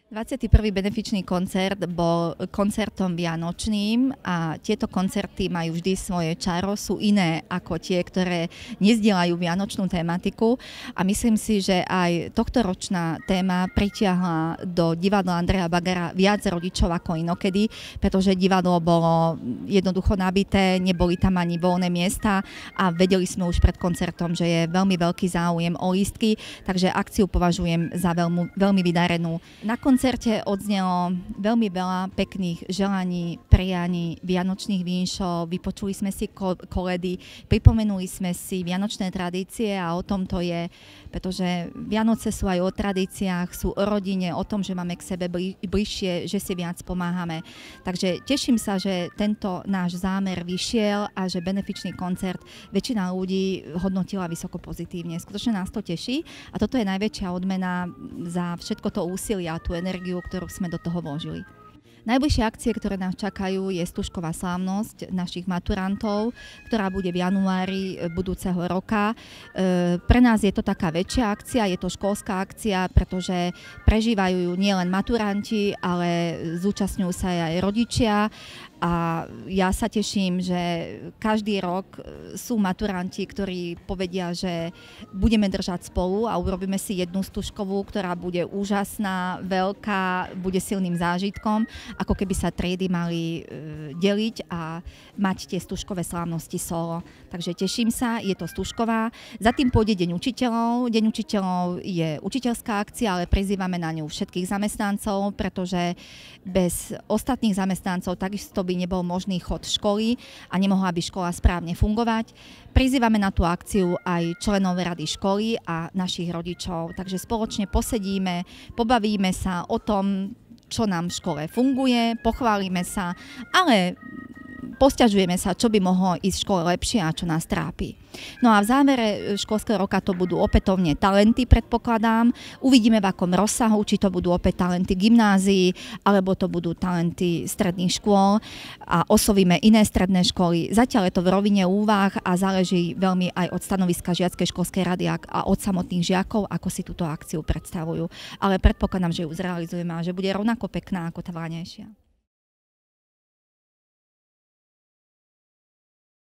21. benefičný koncert bol koncertom vianočným a tieto koncerty majú vždy svoje čaro, sú iné ako tie, ktoré nezdielajú vianočnú tematiku a myslím si, že aj tohtoročná téma pritiahla do divadla Andreja Bagara viac rodičov ako inokedy, pretože divadlo bolo jednoducho nabité, neboli tam ani voľné miesta a vedeli sme už pred koncertom, že je veľmi veľký záujem o lístky, takže akciu považujem za veľmi vydarenú. Na koncerte odznelo veľmi veľa pekných želaní, prianí, vianočných vínšov, vypočuli sme si koledy, pripomenuli sme si vianočné tradície a o tom to je, pretože Vianoce sú aj o tradíciách, sú o rodine, o tom, že máme k sebe bližšie, že si viac pomáhame. Takže teším sa, že tento náš zámer vyšiel a že benefičný koncert väčšina ľudí hodnotila vysoko pozitívne. Skutočne nás to teší a toto je najväčšia odmena za všetko to úsilie a tú energiu, ktorú sme do toho vložili. Najbližšie akcie, ktoré nás čakajú, je stužková slávnosť našich maturantov, ktorá bude v januári budúceho roka. Pre nás je to taká väčšia akcia, je to školská akcia, pretože prežívajú ju nielen maturanti, ale zúčastňujú sa aj rodičia. A ja sa teším, že každý rok sú maturanti, ktorí povedia, že budeme držať spolu a urobíme si jednu stužkovú, ktorá bude úžasná, veľká, bude silným zážitkom, ako keby sa triedy mali deliť a mať tie stužkové slávnosti solo. Takže teším sa, je to stužková. Za tým pôjde Deň učiteľov. Deň učiteľov je učiteľská akcia, ale prizývame na ňu všetkých zamestnancov, pretože bez ostatných zamestnancov takisto by nebol možný chod školy a nemohla by škola správne fungovať. Prizývame na tú akciu aj členov rady školy a našich rodičov, takže spoločne posedíme, pobavíme sa o tom, čo nám v škole funguje, pochválime sa, ale posťažujeme sa, čo by mohlo ísť v škole lepšie a čo nás trápi. No a v závere školského roka to budú opätovne talenty, predpokladám. Uvidíme, v akom rozsahu, či to budú opäť talenty gymnázií, alebo to budú talenty stredných škôl a oslovíme iné stredné školy. Zatiaľ je to v rovine úvah a záleží veľmi aj od stanoviska žiackej školskej rady a od samotných žiakov, ako si túto akciu predstavujú. Ale predpokladám, že ju zrealizujeme a že bude rovnako pekná ako tá vláňajšia.